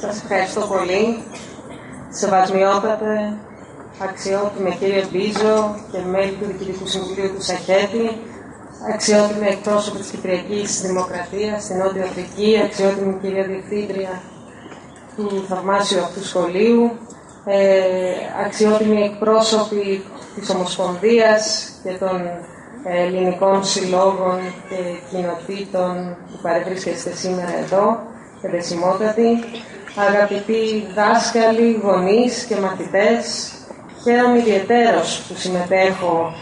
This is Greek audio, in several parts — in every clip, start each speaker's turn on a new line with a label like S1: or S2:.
S1: Σας ευχαριστώ πολύ. Σεβασμιότατε, αξιότιμε κύριε Μπίζο και μέλη του Διοικητικού Συμβουλίου του Σαχέτη, αξιότιμοι εκπρόσωποι της Κυπριακής Δημοκρατίας στην Νότια Αφρική, αξιότιμη κυρία Διευθύντρια του θαυμάσιου αυτού σχολείου, αξιότιμοι εκπρόσωποι της Ομοσπονδίας και των ελληνικών συλλόγων και κοινοτήτων που παρευρίσκεστε σήμερα εδώ, ευαισθημότατοι, αγαπητοί δάσκαλοι, γονείς και μαθητές, χαίρομαι ιδιαιτέρως που συμμετέχω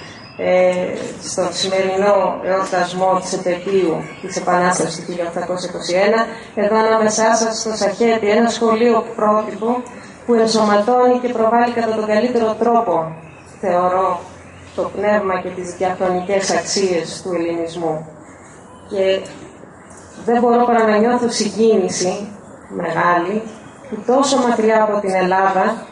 S1: στο σημερινό εορτασμό της επετείου της Επανάστασης του 1821, εδώ ανάμεσά σας στο Σαχέτη, ένα σχολείο πρότυπο που ενσωματώνει και προβάλλει κατά τον καλύτερο τρόπο, θεωρώ, το πνεύμα και τις διαχρονικές αξίες του ελληνισμού. Και δεν μπορώ παρά να νιώθω συγκίνηση μεγάλη που τόσο μακριά από την Ελλάδα,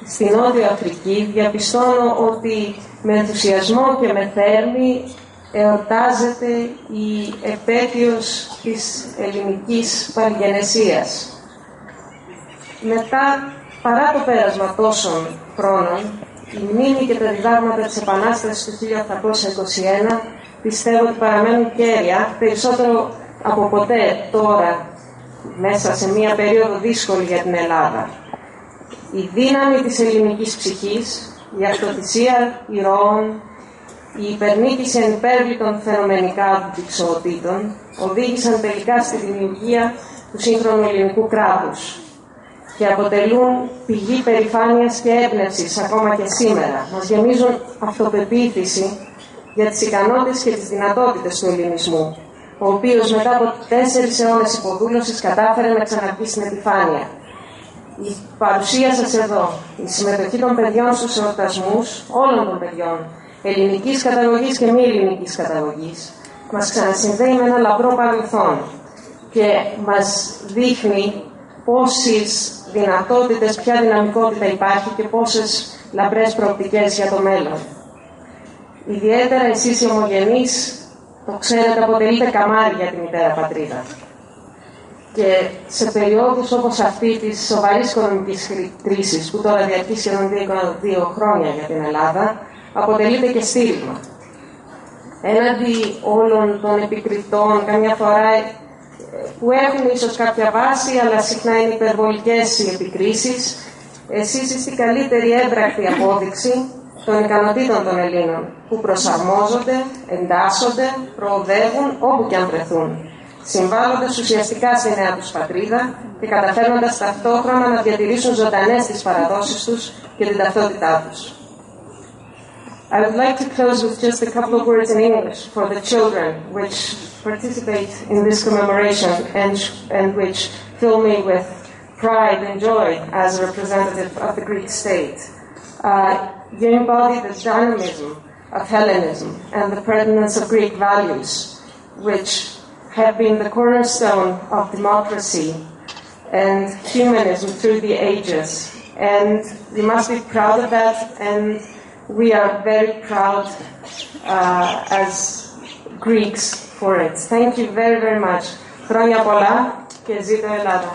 S1: στη Νότια Αφρική, διαπιστώνω ότι με ενθουσιασμό και με θέρμη εορτάζεται η επέτειος της ελληνικής πανγενεσίας. Μετά, παρά το πέρασμα τόσων χρόνων, η μνήμη και τα διδάγματα της Επανάστασης του 1821 πιστεύω ότι παραμένουν κέρια, περισσότερο από ποτέ τώρα, μέσα σε μια περίοδο δύσκολη για την Ελλάδα. Η δύναμη της ελληνικής ψυχής, η αυτοθυσία ηρώων, η υπερνίκηση ανυπέρβλητων φαινομενικά αντιξοοτήτων οδήγησαν τελικά στη δημιουργία του σύγχρονου ελληνικού κράτους και αποτελούν πηγή περηφάνειας και έμπνευσης ακόμα και σήμερα. Μας γεμίζουν αυτοπεποίθηση για τις ικανότητες και τις δυνατότητες του ελληνισμού, ο οποίος μετά από 4 αιώνες υποδούλωσης κατάφερε να ξαναρχίσει στην επιφάνεια. Η παρουσία σας εδώ, η συμμετοχή των παιδιών στους εορτασμούς, όλων των παιδιών, ελληνικής καταγωγής και μη ελληνικής καταγωγής, μας ξανασυνδέει με ένα λαμπρό παρελθόν και μας δείχνει πόσες δυνατότητες, ποια δυναμικότητα υπάρχει και πόσες λαμπρές προοπτικές για το μέλλον. Ιδιαίτερα εσείς οι ομογενείς, το ξέρετε, αποτελείτε καμάρι για τη μητέρα πατρίδα. Και σε περιόδους όπως αυτή της σοβαρής οικονομικής κρίσης, που τώρα διαρκεί σχεδόν 2 χρόνια για την Ελλάδα, αποτελείται και στήριγμα. Έναντι όλων των επικριτών, καμιά φορά που έχουν ίσως κάποια βάση, αλλά συχνά είναι υπερβολικές οι επικρίσεις, εσείς είστε η καλύτερη έμπρακτη απόδειξη των ικανοτήτων των Ελλήνων, που προσαρμόζονται, εντάσσονται, προοδεύουν όπου και αν βρεθούν, συμβάλλοντας ουσιαστικά στη νέα τους πατρίδα και καταφέρνοντας ταυτόχρονα να διατηρήσουν ζωντανές τις παραδόσεις τους και την ταυτότητά τους. I would like to close with just a couple of words in English for the children which participate in this commemoration and which fill me with pride and joy as a representative of the Greek state. You embody the dynamism of Hellenism and the pertinence of Greek values, which have been the cornerstone of democracy and humanism through the ages. And we must be proud of that, and we are very proud as Greeks for it. Thank you very, very much. Χρόνια πολλά και ζήτω Ελλάδα.